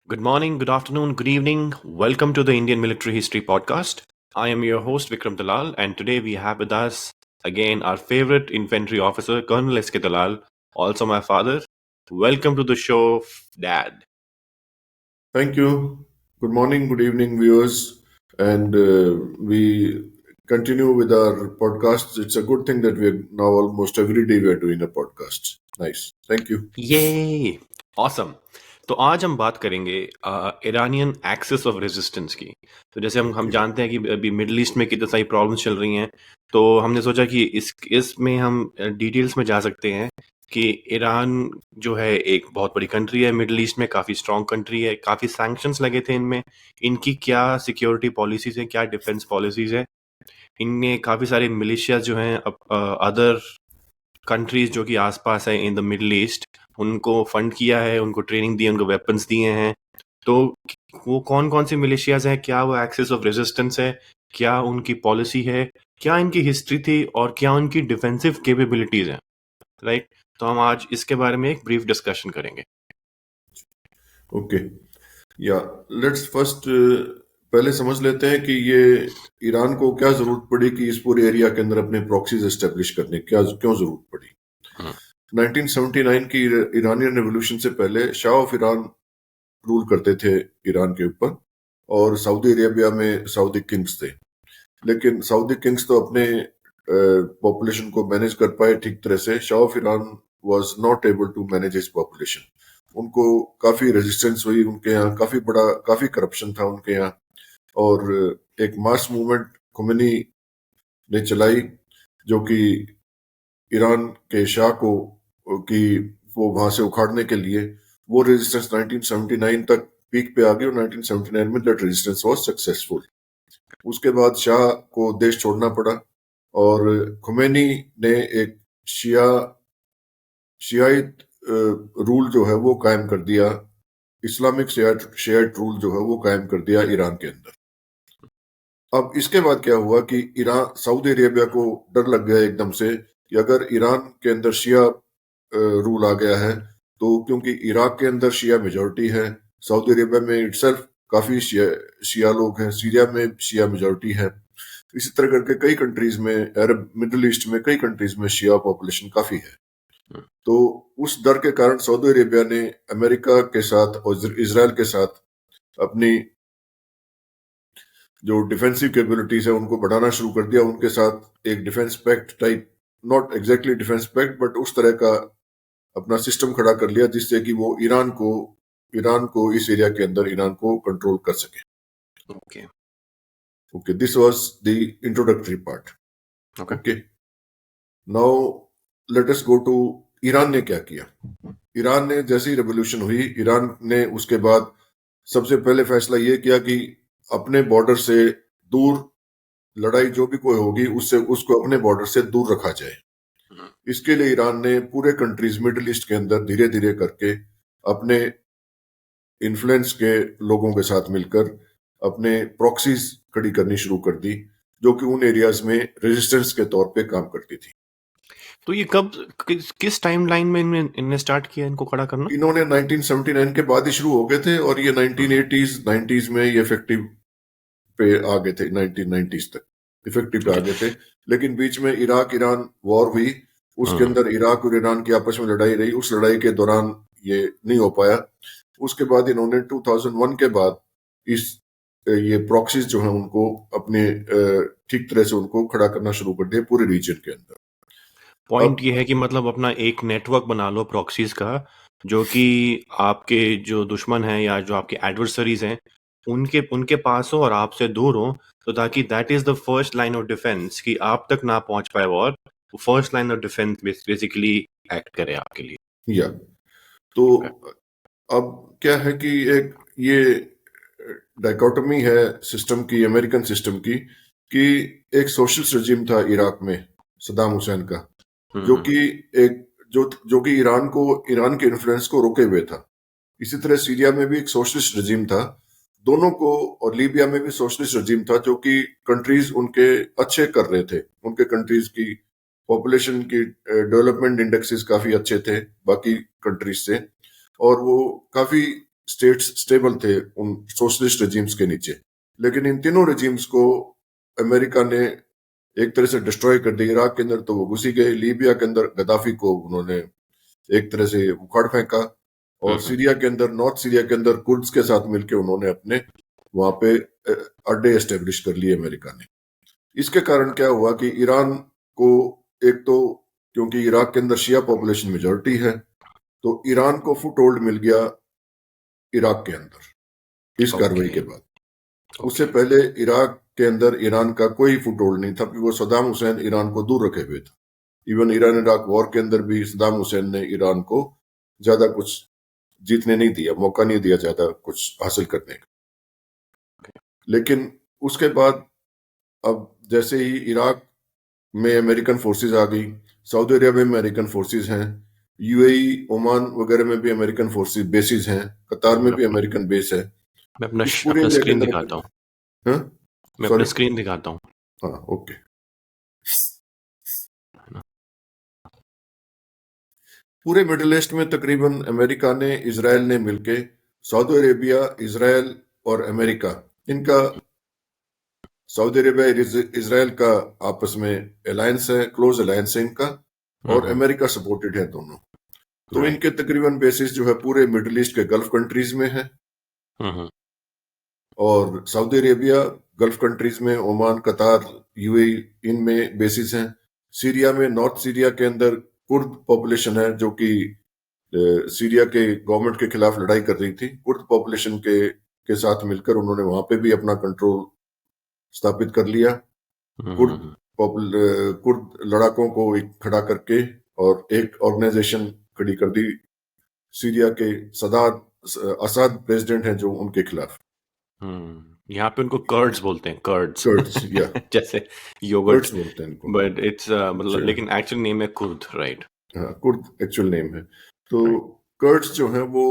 Good morning, good afternoon, good evening. Welcome to the Indian Military History Podcast. I am your host Vikram Dalal, and today we have with us again our favorite infantry officer, Colonel S.K. Dalal, also my father. Welcome to the show, Dad. Thank you. Good morning, good evening, viewers. And we continue with our podcasts. It's a good thing that we're now almost every day we're doing a podcast. Nice. Thank you. ये awesome. तो आज हम बात करेंगे Iranian axis of resistance की। तो जैसे हम Okay. जानते हैं कि अभी मिडिल ईस्ट में कितनी सारी प्रॉब्लम्स चल रही हैं, तो हमने सोचा कि इसमें हम डिटेल्स में जा सकते हैं कि ईरान जो है एक बहुत बड़ी कंट्री है, मिडिल ईस्ट में काफ़ी स्ट्रॉन्ग कंट्री है, काफ़ी सैंक्शंस लगे थे इनमें, इनकी क्या सिक्योरिटी पॉलिसीज़ हैं, क्या डिफेंस पॉलिसीज़ है, इनने काफ़ी सारे मिलिशियाज जो हैं अदर कंट्रीज जो कि आसपास है इन द मिडिल ईस्ट, उनको फंड किया है, उनको ट्रेनिंग दी है, उनको वेपन्स दिए हैं। तो वो कौन कौन सी मिलिशियाज हैं, क्या वो एक्सिस ऑफ रेजिस्टेंस है, क्या उनकी पॉलिसी है, क्या इनकी हिस्ट्री थी और क्या उनकी डिफेंसिव कैपेबिलिटीज हैं, राइट? तो हम आज इसके बारे में एक ब्रीफ डिस्कशन करेंगे। Okay. या लेट्स फर्स्ट पहले समझ लेते हैं कि ये ईरान को क्या जरूरत पड़ी कि इस पूरे एरिया के अंदर अपने प्रॉक्सीज एस्टेब्लिश करने की क्यों जरूरत पड़ी। हम्म, 1979 की ईरानियन रेवोल्यूशन से पहले शाह ऑफ ईरान रूल करते थे ईरान के ऊपर, और सऊदी अरेबिया में सऊदी किंग्स थे। लेकिन सऊदी किंग्स तो अपने पॉपुलेशन को मैनेज कर पाए ठीक तरह से। Shah of Iran was not able to manage his population. उनको काफी रेजिस्टेंस हुई, उनके यहाँ काफी करप्शन था उनके यहाँ। और एक मास मूवमेंट खुमैनी ने चलाई, जो कि ईरान के शाह को कि वो वहां से उखाड़ने के लिए। वो रेजिस्टेंस 1979 तक पीक पे आ गई और 1979 में दैट रेजिस्टेंस वाज सक्सेसफुल। उसके बाद शाह को देश छोड़ना पड़ा और खुमैनी ने एक शिया शियाइत रूल जो है वो कायम कर दिया। इस्लामिक शियाइट रूल जो है वो कायम कर दिया ईरान के अंदर। अब इसके बाद क्या हुआ कि ईरान सऊदी अरेबिया को डर लग गया एकदम से कि अगर ईरान के अंदर शिया रूल आ गया है, तो क्योंकि इराक के अंदर शिया मेजोरिटी है, सऊदी अरेबिया में इटसेल्फ काफी शिया लोग हैं, सीरिया में शिया मेजोरिटी है, इसी तरह करके कई कंट्रीज में, अरब मिडिल ईस्ट में कई कंट्रीज में शिया पॉपुलेशन काफी है। हम्म, तो उस डर के कारण सऊदी अरेबिया ने अमेरिका के साथ और इसराइल के साथ अपनी जो डिफेंसिव कैपेबिलिटीज है उनको बढ़ाना शुरू कर दिया। उनके साथ एक defence pact type, not exactly defence pact, but उस तरह का अपना सिस्टम खड़ा कर लिया जिससे कि वो ईरान को इस एरिया के अंदर ईरान को कंट्रोल कर सके। Okay okay, this was the introductory part. Okay. Okay, now let us go to Iran ने क्या किया। ईरान ने जैसे ही रेवोल्यूशन हुई, ईरान ने उसके बाद सबसे पहले फैसला ये किया कि अपने बॉर्डर से दूर लड़ाई जो भी कोई होगी उससे उसको अपने बॉर्डर से दूर रखा जाए। हम्म, इसके लिए ईरान ने पूरे कंट्रीज मिडिल ईस्ट के अंदर धीरे धीरे करके अपने इन्फ्लुएंस के लोगों के साथ मिलकर अपने प्रॉक्सीज खड़ी करनी शुरू कर दी, जो कि उन एरियाज में रेजिस्टेंस के तौर पे काम करती थी। तो ये कब किस टाइम लाइन में इनने स्टार्ट किया इनको खड़ा करना? इन्होंने 1979 के बाद ही शुरू हो गए थे और ये हम्म, 1980s 90s में ये इफेक्टिव पे आ गए थे। 1990s तक इफेक्टिव पे आ ओके। गए थे। लेकिन बीच में इराक ईरान वॉर हुई, उसके हम्म, अंदर इराक और ईरान की आपस में लड़ाई रही। उस लड़ाई के दौरान ये नहीं हो पाया। उसके बाद इन्होंने 2001 के बाद इस ये प्रॉक्सीज जो है उनको अपने ठीक तरह से उनको खड़ा करना शुरू कर दिया पूरे रीजन के अंदर। पॉइंट अब ये है कि मतलब अपना एक नेटवर्क बना लो प्रॉक्सीज का, जो कि आपके जो दुश्मन हैं या जो आपके एडवर्सरीज हैं उनके उनके पास हो और आपसे दूर हो, तो ताकि that is the first line of defence कि आप तक ना पहुंच पाए war. First line of defence basically act करे आपके लिए। या तो ओके। अब क्या है कि एक ये डाइकोटमी है सिस्टम की, अमेरिकन सिस्टम की, कि एक सोशलिस्ट रजीम था इराक में सद्दाम हुसैन का, जो हम्म, कि एक जो कि ईरान के इन्फ्लुएंस को रोके हुए था। इसी तरह सीरिया में भी एक सोशलिस्ट रजीम था, दोनों को, और लीबिया में भी सोशलिस्ट रजीम था, जो कि कंट्रीज उनके अच्छे कर रहे थे। उनके कंट्रीज की पॉपुलेशन की डेवलपमेंट इंडेक्सेस काफी अच्छे थे बाकी कंट्रीज से, और वो काफी स्टेट्स स्टेबल थे उन सोशलिस्ट रेजिम्स के नीचे, लेकिन इन तीनों रेजिम्स को अमेरिका ने एक तरह से डिस्ट्रॉय कर दिया। इराक के अंदर तो वो घुसी गए, लीबिया के अंदर गद्दाफी को उन्होंने एक तरह से उखाड़ फेंका, और सीरिया के अंदर, नॉर्थ सीरिया के अंदर कुर्द्स के साथ मिलकर उन्होंने अपने वहां पे अड्डे एस्टेब्लिश कर लिए अमेरिका ने। इसके कारण क्या हुआ कि ईरान को, एक तो क्योंकि इराक के अंदर शिया पॉपुलेशन मेजॉरिटी है, तो ईरान को फुट होल्ड मिल गया इराक के अंदर इस कार्रवाई के बाद। उससे पहले इराक के अंदर ईरान का कोई फुट होल्ड नहीं था, क्योंकि वो सद्दाम हुसैन ईरान को दूर रखे हुए था। इवन ईरान इराक वॉर के अंदर भी सद्दाम हुसैन ने ईरान को ज्यादा कुछ जीतने नहीं दिया, मौका नहीं दिया ज्यादा कुछ हासिल करने का। लेकिन उसके बाद अब जैसे ही इराक में अमेरिकन फोर्सेस आ गई, सऊदी अरेबिया में अमेरिकन फोर्सेस हैं, यूएई, ओमान वगैरह में भी अमेरिकन फोर्सेस बेसिस हैं, कतार में भी अमेरिकन बेस है। मैं अपना स्क्रीन दिखाता हूँ। मैं अपना स्क्रीन दिखाता हूँ। हाँ, ओके। पूरे मिडिल ईस्ट में तकरीबन अमेरिका ने, इजराइल ने मिलके, सऊदी अरेबिया, इजराइल और अमेरिका, इनका, सऊदी अरेबिया इजराइल का आपस में अलायंस है, क्लोज अलायंस है इनका, और अमेरिका सपोर्टेड है दोनों। तो इनके तकरीबन बेसिस जो है पूरे मिडिल ईस्ट के गल्फ कंट्रीज में है, और सऊदी अरेबिया गल्फ कंट्रीज में, ओमान, कतार, यूएई, इनमें बेसिस हैं। सीरिया में, नॉर्थ सीरिया के अंदर कुर्द पॉपुलेशन है जो कि सीरिया के गवर्नमेंट के खिलाफ लड़ाई कर रही थी। कुर्द पॉपुलेशन के साथ मिलकर उन्होंने वहां पे भी अपना कंट्रोल स्थापित कर लिया। कुर्द लड़ाकों को खड़ा करके और एक ऑर्गेनाइजेशन खड़ी कर दी। सीरिया के असाद प्रेसिडेंट हैं जो उनके खिलाफ। यहाँ पे उनको कर्ड्स बोलते हैं, कर्ड्स या जैसे योगर्ट बोलते हैं इनको, बट इट्स मतलब, लेकिन एक्चुअल नेम है कुर्द, राइट? हाँ, कुर्द एक्चुअल नेम है। तो कर्ड्स जो हैं वो,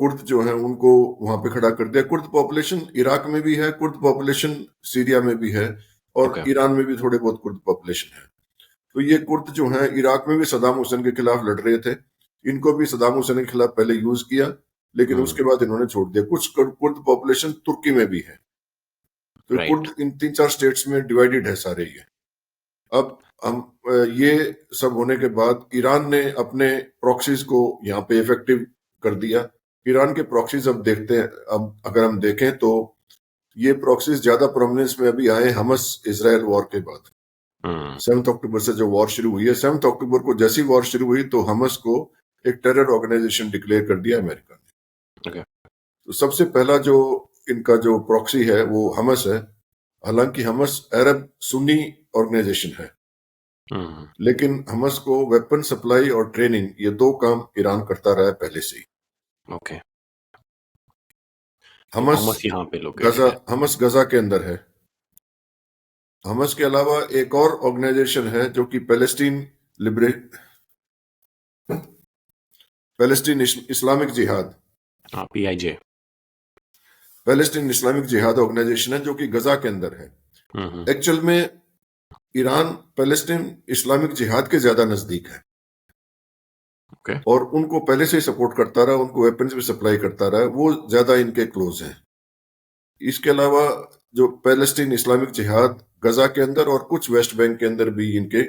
कुर्द जो हैं उनको वहां पे खड़ा कर दिया। कुर्द पॉपुलेशन इराक में भी है, कुर्द पॉपुलेशन सीरिया में भी है, और ईरान में भी थोड़े बहुत कुर्द पॉपुलेशन है। तो ये कुर्द जो हैं इराक में भी सद्दाम हुसैन के खिलाफ लड़ रहे थे। इनको भी सद्दाम हुसैन के खिलाफ पहले यूज किया, लेकिन उसके बाद इन्होंने छोड़ दिया। कुछ कुर्द पॉपुलेशन तुर्की में भी है। तो कुर्द इन 3-4 स्टेट्स में डिवाइडेड है सारे ये। अब हम ये सब होने के बाद ईरान ने अपने प्रॉक्सीज को यहाँ पे इफेक्टिव कर दिया। ईरान के प्रॉक्सीज अब देखते हैं, अब अगर हम देखें तो ये प्रॉक्सीज ज्यादा प्रोमिनेंस में अभी आए हमस इजराइल वॉर के बाद। 7 अक्टूबर से जो वॉर शुरू हुई है, 7 अक्टूबर को जैसी वॉर शुरू हुई तो हमस को एक टेरर ऑर्गेनाइजेशन डिक्लेयर कर दिया अमेरिका ने। तो सबसे पहला जो इनका जो प्रॉक्सी है वो हमस है। हालांकि हमस अरब सुन्नी ऑर्गेनाइजेशन है, लेकिन हमस को वेपन सप्लाई और ट्रेनिंग, ये 2 काम ईरान करता रहा है पहले से ही। हमस यहाँ पे हमस गजा के अंदर है। हमस के अलावा एक और ऑर्गेनाइजेशन है जो कि पैलेस्टीन इस्लामिक जिहाद, PIJ, पैलेस्टीन इस्लामिक जिहाद ऑर्गेनाइजेशन है जो कि गजा के अंदर है। एक्चुअल में ईरान पैलेस्टीन इस्लामिक जिहाद के ज्यादा नजदीक है, और उनको पहले से ही सपोर्ट करता रहा, उनको वेपन्स भी सप्लाई करता रहा, वो ज्यादा इनके क्लोज हैं। इसके अलावा जो पैलेस्टीन इस्लामिक जिहाद गजा के अंदर और कुछ वेस्ट बैंक के अंदर भी इनके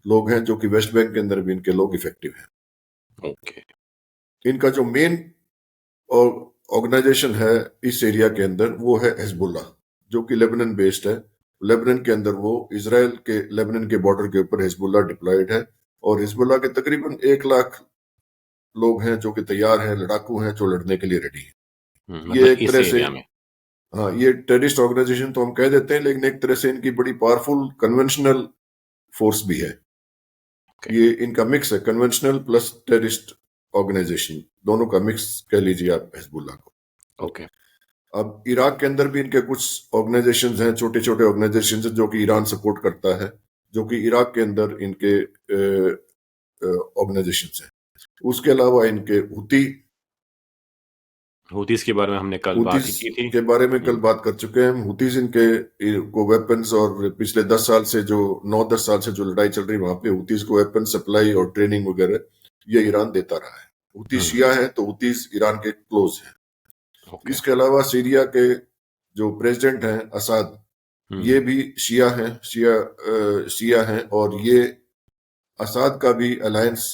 लोग हैं, जो कि वेस्ट बैंक के अंदर भी इनके लोग इफेक्टिव हैं। इनका जो मेन ऑर्गेनाइजेशन है इस एरिया के अंदर वो है हिजबुल्ला, जो कि लेबनान बेस्ड है। लेबनान के अंदर वो इजराइल के लेबनान के बॉर्डर के ऊपर हिजबुल्ला डिप्लॉयड है, और हिजबुल्ला के तकरीबन 1 लाख लोग हैं जो कि तैयार हैं, लड़ाकू हैं जो लड़ने के लिए रेडी हैं। ये एक तरह से, हाँ, ये टेररिस्ट ऑर्गेनाइजेशन तो हम कह देते हैं, लेकिन एक तरह से इनकी बड़ी पावरफुल कन्वेंशनल फोर्स भी है। ये इनका मिक्स है, कन्वेंशनल प्लस टेररिस्ट ऑर्गेनाइजेशन, दोनों का मिक्स कह लीजिए आप हिजबुल्ला को। अब इराक के अंदर भी इनके कुछ ऑर्गेनाइजेशंस हैं, छोटे छोटे ऑर्गेनाइजेशंस जो कि ईरान सपोर्ट करता है, जो कि इराक के अंदर इनके ऑर्गेनाइजेशंस हैं। उसके अलावा इनके हुतीज के बारे में हमने कल बात की थी, के बारे में कल बात कर चुके हैं हम। हुतीज इनके को वेपन्स, और पिछले 10 साल से जो 9-10 साल से जो लड़ाई चल रही है वहां पे हुतीज को वेपन सप्लाई और ट्रेनिंग वगैरह ये ईरान देता रहा है। हुती शिया है तो हुतीज ईरान के क्लोज है। ओके। इसके अलावा सीरिया के जो प्रेसिडेंट हैं असाद, ये भी शिया हैं, शिया हैं, और ये असाद का भी अलायंस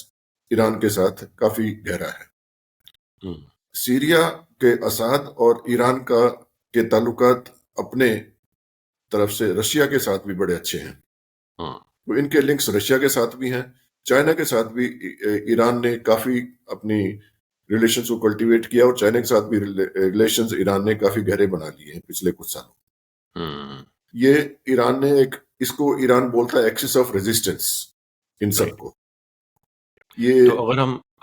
ईरान के साथ काफी गहरा है। सीरिया के असाद और ईरान का के ताल्लुकात अपने तरफ से रशिया के साथ भी बड़े अच्छे हैं। तो इनके लिंक्स रशिया के साथ भी हैं, चाइना के साथ भी ईरान ने काफी अपनी रिलेशंस को कल्टीवेट किया, और चाइना के साथ भी रिलेशंस ईरान ने काफी गहरे बना लिए हैं पिछले कुछ सालों। ये ईरान ने इसको ईरान बोलता है एक्सिस ऑफ रेजिस्टेंस इन सबको। ये तो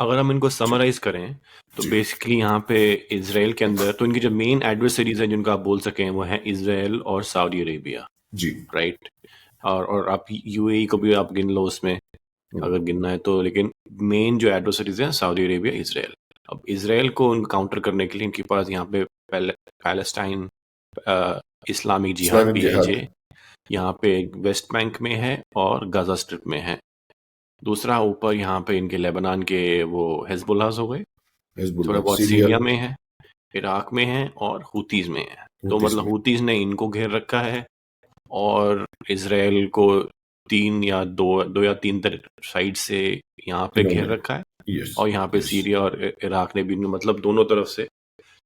अगर हम इनको समराइज करें तो बेसिकली यहाँ पे इजराइल के अंदर तो इनकी जो मेन एडवर्सरीज हैं जिनको आप बोल सकें वो है इजराइल और सऊदी अरेबिया, जी, राइट। और आप यूएई को भी आप गिन लो उसमें अगर गिनना है तो, लेकिन मेन जो एडवर्सरीज हैं सऊदी अरेबिया, इजराइल। अब इजराइल को काउंटर करने के लिए इनके पास यहाँ पे पैलेस्टाइन इस्लामिक जिहाद PIJ यहाँ पे वेस्ट बैंक में है और गाजा स्ट्रिप में है। दूसरा ऊपर यहाँ पे इनके लेबनान के वो हिजबुल्लाह हो गए, थोड़ा बहुत सीरिया में है, इराक में है और हुतीज में है। तो मतलब हुतीज ने इनको घेर रखा है और इजराइल को दो या तीन साइड से यहाँ पे घेर रखा है, और यहाँ पे सीरिया और इराक ने भी मतलब दोनों तरफ से।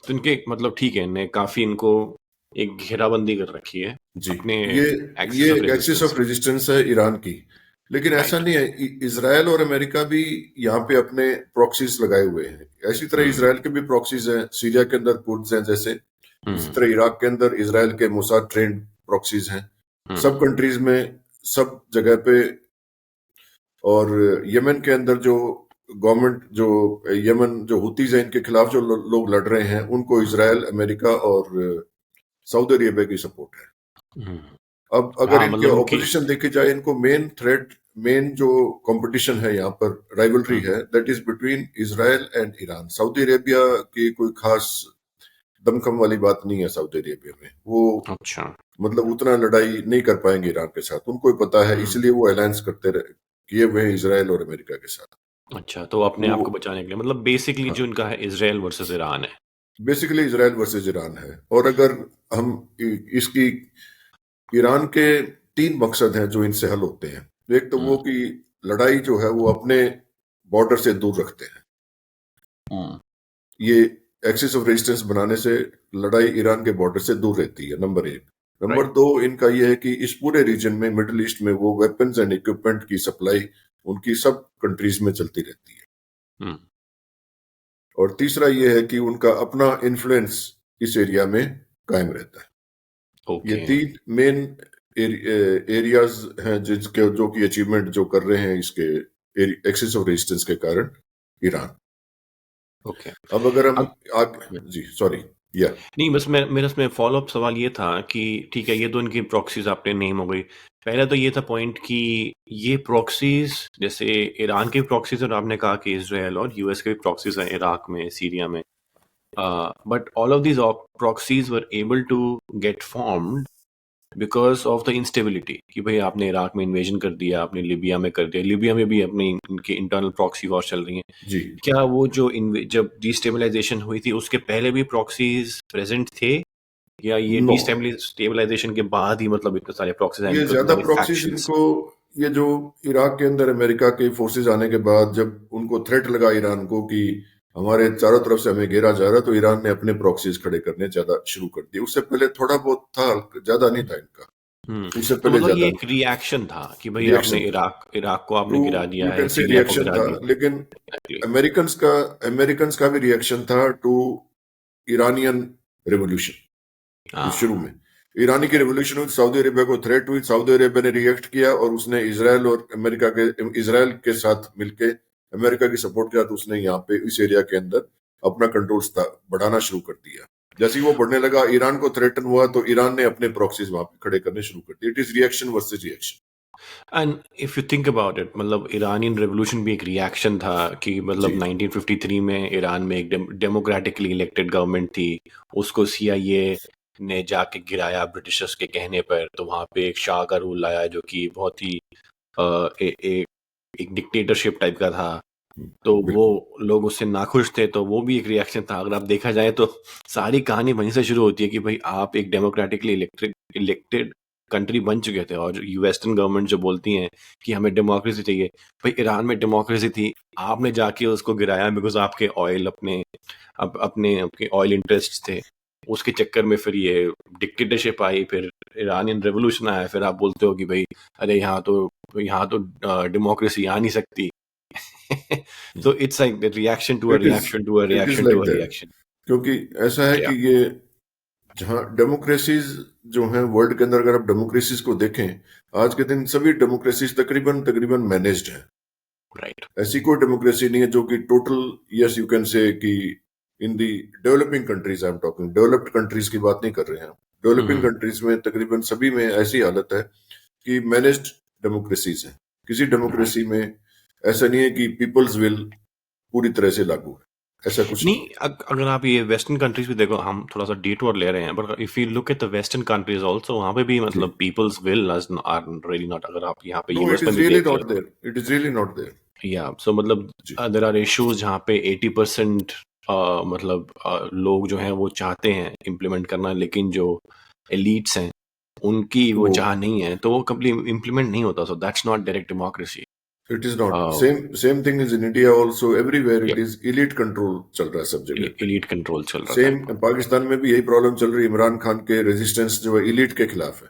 तो इनके मतलब ठीक है, इन्हें काफी इनको एक घेराबंदी कर रखी है अपने ये एक्सिस ऑफ रेजिस्टेंस है ईरान की। लेकिन ऐसा नहीं है, इजराइल और अमेरिका भी यहाँ पे अपने प्रॉक्सीज लगाए हुए हैं। ऐसी तरह इजराइल के भी प्रॉक्सीज हैं, सीरिया के अंदर कुर्द्स हैं जैसे, इसी तरह इराक के अंदर इजराइल के मोसाद ट्रेंड प्रॉक्सीज हैं, सब कंट्रीज में, सब जगह पे। और यमन के अंदर जो गवर्नमेंट, जो यमन जो हुतीज हैं, इनके खिलाफ जो लोग लड़ रहे हैं, उनको इजराइल, अमेरिका और सऊदी अरेबिया की सपोर्ट है। अब अगर इनके ऑपोजिशन देखी जाए, इनको मेन थ्रेट, मेन जो कंपटीशन है यहाँ पर, राइवलरी है, that is between Israel and Iran. Saudi Arabia की कोई खास दमखम वाली बात नहीं है सऊदी अरेबिया में, वो मतलब उतना लड़ाई नहीं कर पाएंगे ईरान के साथ, उनको पता है, इसलिए वो अलायंस करते किए हुए हैं इजराइल और अमेरिका के साथ। अच्छा, तो अपने आप को बचाने के लिए, मतलब बेसिकली जो इनका है इजराइल वर्सेस ईरान है, बेसिकली इजराइल वर्सेस ईरान है। और अगर हम इसकी, ईरान के 3 मकसद हैं जो इनसे हल होते हैं। एक तो वो कि लड़ाई जो है वो अपने बॉर्डर से दूर रखते हैं, ये एक्सिस ऑफ रेजिस्टेंस बनाने से लड़ाई ईरान के बॉर्डर से दूर रहती है, नंबर 1। नंबर 2 इनका ये है कि इस पूरे रीजन में, मिडिल ईस्ट में, वो वेपन्स एंड इक्विपमेंट की सप्लाई उनकी सब कंट्रीज में चलती रहती है। और तीसरा ये है कि उनका अपना इन्फ्लुएंस इस एरिया में कायम रहता है। ये 3 मेन एरियाज हैं जिसके जो की अचीवमेंट जो कर रहे हैं इसके एक्सिस ऑफ रेजिस्टेंस के कारण ईरान। अब अगर हम जी सॉरी नहीं, बस मेरा इसमें फॉलोअप सवाल ये था कि ठीक है, ये दो इनकी प्रॉक्सीज आपने नेम हो गई। पहला तो ये था पॉइंट कि ये प्रॉक्सीज, जैसे ईरान की प्रॉक्सीज, और आपने कहा कि इजराइल और यूएस के भी प्रॉक्सीज हैं इराक में, सीरिया में, but all of these proxies were able to get formed because of the instability, कि भाई आपने इराक में इन्वेजन कर दिया, आपने लिबिया में कर दिया, लिबिया में भी अपनी इनकी इंटरनल प्रॉक्सी वॉर चल रही हैं जी। क्या वो जो जब डिस्टेबलाइजेशन हुई थी उसके पहले भी प्रॉक्सीज प्रेजेंट थे, या ये डिस्टेबलाइजेशन के बाद ही मतलब इतने सारे प्रॉक्सीज हैं? ये ज्यादा प्रॉक्सीज इनको, ये जो इराक के अंदर अमेरिका के फोर्सेज आने के बाद जब उनको थ्रेट लगा ईरान को कि हमारे चारों तरफ से हमें घेरा जा रहा, तो ईरान ने अपने प्रॉक्सीज खड़े करने ज्यादा शुरू कर दिए। उससे पहले थोड़ा बहुत था, ज्यादा नहीं था इनका। उससे पहले तो ये एक रिएक्शन था कि भाई आपने इराक को आपने गिरा दिया है, सीरिया को गिरा दिया। लेकिन अमेरिकन्स का भी रिएक्शन था टू ईरानियन रेवोल्यूशन। शुरू में ईरानी की रेवोल्यूशन हुई, सऊदी अरेबिया को थ्रेट हुई, सऊदी अरेबिया ने रिएक्ट किया और उसने इजराइल और अमेरिका के, इजराइल के साथ मिलके अमेरिका की सपोर्ट किया, तो उसने यहाँ पे इस एरिया के अंदर अपना कंट्रोल बढ़ाना शुरू कर दिया। जैसे ही वो बढ़ने लगा, ईरान को थ्रेटन हुआ, तो ईरान ने अपने प्रॉक्सीज वहां पे खड़े करने शुरू कर दिए। It is reaction versus reaction. And if you think about it, मतलब ईरानियन रेवोल्यूशन भी एक रिएक्शन था कि मतलब 1953 में ईरान में एक डेमोक्रेटिकली इलेक्टेड गवर्नमेंट थी, उसको CIA ने जाके गिराया ब्रिटिशर्स के कहने पर। तो वहाँ पे एक शाह का रूल आया जो कि बहुत ही एक डिक्टेटरशिप टाइप का था। तो वो बिल्कुल। लोग उससे नाखुश थे, तो वो भी एक रिएक्शन था। अगर आप देखा जाए तो सारी कहानी वहीं से शुरू होती है कि भाई आप एक डेमोक्रेटिकली इलेक्टेड कंट्री बन चुके थे, और वेस्टर्न गवर्नमेंट जो बोलती हैं कि हमें डेमोक्रेसी चाहिए, भाई ईरान में डेमोक्रेसी थी, आपने जाके उसको गिराया बिकॉज आपके ऑयल अपने आपके ऑयल इंटरेस्ट थे। उसके चक्कर में फिर ये डिक्टेटरशिप आई, फिर ईरानियन रेवोल्यूशन आया, फिर आप बोलते हो कि भाई अरे यहाँ तो डेमोक्रेसी आ नहीं सकती। तो it's like reaction to a it is reaction to a it is reaction to like a that, reaction. क्योंकि ऐसा है या कि ये जहाँ डेमोक्रेसीज जो हैं वर्ल्ड के अंदर, अगर आप डेमोक्रेसीज को देखें, आज के दिन सभी डेमोक्रेसीज तकरीबन तकरीबन मैनेज्ड हैं। राइट। ऐसी कोई डेमोक्रेसी नहीं है जो कि total, yes you can say कि in the developing countries, I am talking developed countries की बात नहीं कर रहे हैं हम, डेवलपिंग हम्म। कंट्रीज में तकरीबन सभी में ऐसी हालत है कि मैनेज्ड डेमोक्रेसीज है। किसी राइट। डेमोक्रेसी में ऐसा नहीं है कि पीपल्स विल पूरी तरह से लागू है, ऐसा कुछ नहीं नहीं, अगर आप ये वेस्टर्न कंट्रीज भी देखो, हम थोड़ा सा डिटूर ले रहे हैं, but if you look at the western countries also, वहाँ पे भी है। मतलब peoples will are really not. अगर आप यहाँ पे नो, यूएस इट में इज भी रियली देख नॉट लो, there, it is really not there. या सो मतलब जी। देयर आर इश्यूज जहाँ पे 80% मतलब लोग जो हैं वो चाहते हैं इम्प्लीमेंट करना, लेकिन जो एलिट्स हैं उनकी वो वो चाह नहीं है, तो वो कम्प्लीट इम्प्लीमेंट नहीं होता। So that's not direct democracy. It is not same thing is in India also, everywhere या इट इज इलीट कंट्रोल चल रहा है सब जगह पे। एलीट कंट्रोल चल रहा सेम था। पाकिस्तान में भी यही प्रॉब्लम चल रही है, इमरान खान के रेजिस्टेंस जो है इलीट के खिलाफ है।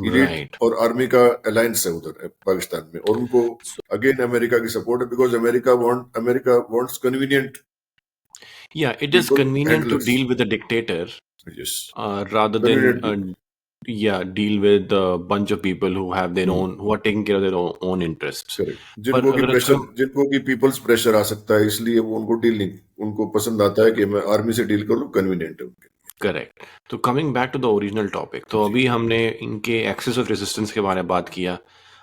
Elite right. और आर्मी का अलायंस है उधर पाकिस्तान में, और उनको अगेन अमेरिका की सपोर्ट है, because America wants convenient Yeah, it is people convenient to handlers. deal with a dictator yes, rather than convenient people. yeah, deal with a bunch of people who have their own, who are taking care of their own interests. Correct, पर जिनको की अगर pressure, हम जिनको की peoples pressure आ सकता है, इसलिए वो उनको डील नहीं, उनको पसंद आता है कि मैं आर्मी से डील कर लूं, कन्वीनियंट है उनके करेक्ट, तो coming back to the original topic, लिए। तो जी। अभी हमने इनके एक्सेस ऑफ रेजिस्टेंस के बारे में बात किया।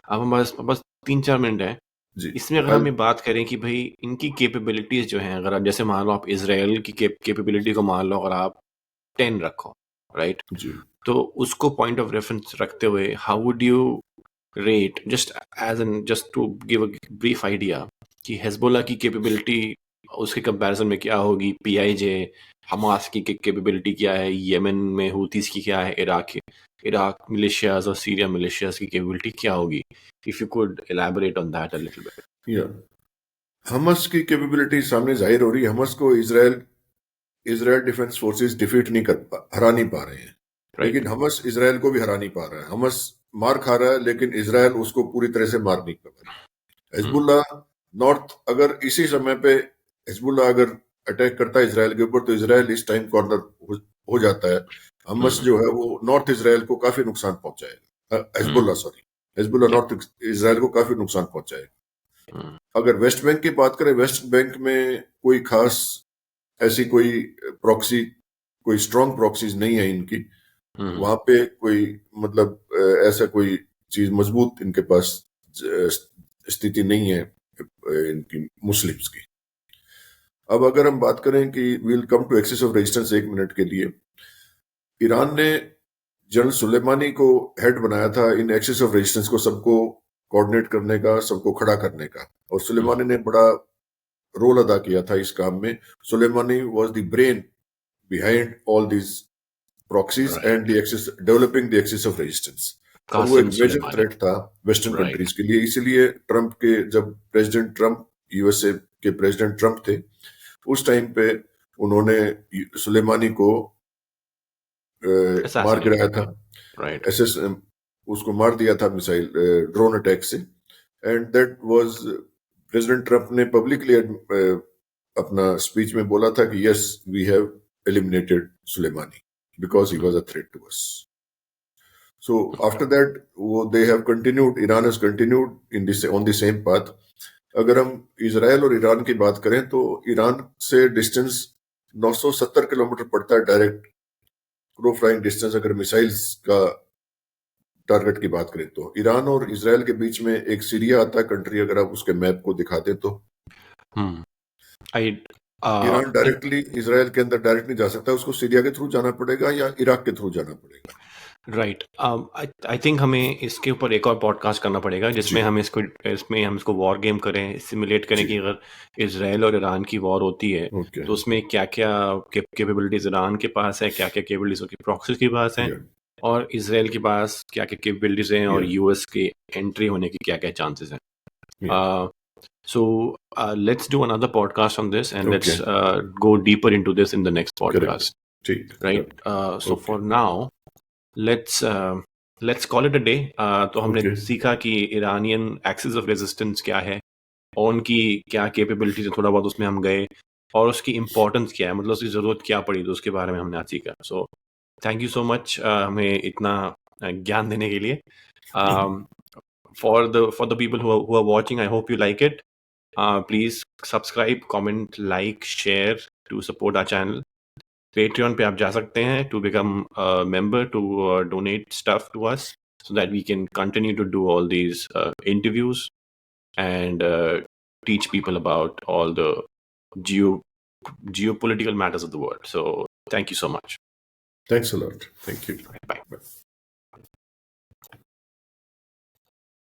अब हम बस 3-4 मिनट है जी। इसमें, अगर हम ये बात करें कि भाई इनकी कैपेबिलिटीज जो हैं, अगर आप जैसे मान लो आप इसराइल की कैपेबिलिटी को मान लो, अगर आप 10 रखो, राइट, जी। तो उसको पॉइंट ऑफ रेफरेंस रखते हुए how would you rate, just to give a brief idea, कि हिजबुल्लाह की कैपेबिलिटी उसके कंपैरिजन में क्या होगी, पीआईजे हमास की कैपेबिलिटी क्या है, यमन में हुतीस की क्या है, इराक मिलिशियाज और सीरिया मिलिशियाज की कैपेबिलिटी क्या होगी? If you could elaborate on that a little bit. या हमस की कैपेबिलिटी सामने जाहिर हो रही है। हमस को Israel Israel defence forces defeat नहीं हरा नहीं पा रहे हैं, राइट। लेकिन हमस इसराइल को भी हरा नहीं पा रहा है। हमस मार खा रहा है, लेकिन इसराइल उसको पूरी तरह से मार नहीं पा रही। हिजबुल्ला नॉर्थ, अगर इसी समय पे हिजबुल्ला अगर अटैक करता है इसराइल के ऊपर, तो इसराइल इस टाइम कॉर्नर हो जाता है। हमस जो है वो नॉर्थ इसराइल को काफी नुकसान पहुंचाएगा, Hezbollah sorry, Hezbollah north Israel को काफी नुकसान पहुंचाएगा। अगर वेस्ट बैंक की बात करें, वेस्ट बैंक में कोई खास ऐसी कोई प्रॉक्सी, कोई स्ट्रॉन्ग प्रॉक्सीज नहीं है इनकी। वहां पे कोई मतलब ऐसा कोई चीज मजबूत इनके पास स्थिति नहीं है इनकी मुस्लिम्स की। अब अगर हम बात करें कि will come to axis of resistance, 1 मिनट के लिए, ईरान ने जनरल सुलेमानी को हेड बनाया था इन एक्सेस ऑफ रेजिस्टेंस को, सबको कोऑर्डिनेट करने का, सबको खड़ा करने का, और सुलेमानी ने बड़ा रोल अदा किया था इस काम में। Soleimani was the brain behind all this proxies and the right. Axis, developing the axis of resistance. और वो एक कासिम मेजर सुलेमानी। थ्रेट था वेस्टर्न राइट। कंट्रीज के लिए। इसीलिए ट्रंप के, जब प्रेसिडेंट ट्रंप, यूएसए के प्रेसिडेंट ट्रंप थे, उस टाइम पे उन्होंने सुलेमानी को मार असैसिनेट गिराया कर था। दिया। राइट। एसएस उसको मार दिया था मिसाइल ड्रोन अटैक से। And that was, president Trump ने पब्लिकली अपना स्पीच में बोला था कि yes we have eliminated Soleimani because he was a threat to us. So after that वो they have continued, Iran has continued in this on the same path. अगर हम Israel और ईरान की बात करें, तो ईरान से डिस्टेंस 970 किलोमीटर पड़ता है डायरेक्ट क्रो फ्लाइंग डिस्टेंस। अगर मिसाइल्स का टारगेट की बात करें, तो ईरान और इसराइल के बीच में एक सीरिया आता है कंट्री, अगर आप उसके मैप को दिखा दें तो आई ईरान डायरेक्टली इसराइल के अंदर डायरेक्ट नहीं जा सकता, उसको सीरिया के थ्रू जाना पड़ेगा या इराक के थ्रू जाना पड़ेगा। राइट। आई थिंक हमें इसके ऊपर एक और पॉडकास्ट करना पड़ेगा जिसमें जी हम इसको वॉर गेम करें, सिमुलेट करें जी कि अगर इसराइल और ईरान की वॉर होती है ओके तो उसमें क्या क्या कैपेबिलिटीज ईरान के पास है, क्या क्या कैपेबिलिटीज उसकी प्रॉक्सीज के पास हैं, या और इसराइल के पास क्या क्या कैपेबिलिटीज हैं, और या यूएस की एंट्री होने की क्या क्या चांसेस हैं। या So let's do another podcast on this, and let's okay go deeper into this in the next correct podcast, ठीक right? So okay for now, let's call it a day. तो हमने okay सीखा कि Iranian axis of resistance क्या है, और उनकी क्या कैपेबिलिटीज है, थोड़ा बहुत उसमें हम गए, और उसकी इम्पोर्टेंस क्या है, मतलब उसकी ज़रूरत क्या पड़ी, तो उसके बारे में हमने आज सीखा। So thank you so much हमें इतना ज्ञान देने के लिए। For the people who are watching, I hope you like it. Please subscribe, comment, like, share to support our channel. Patreon पे आप जा सकते हैं to become a member, to donate stuff to us so that we can continue to do all these interviews and teach people about all the geopolitical matters of the world. So thank you so much. Thanks a lot thank you Bye. Bye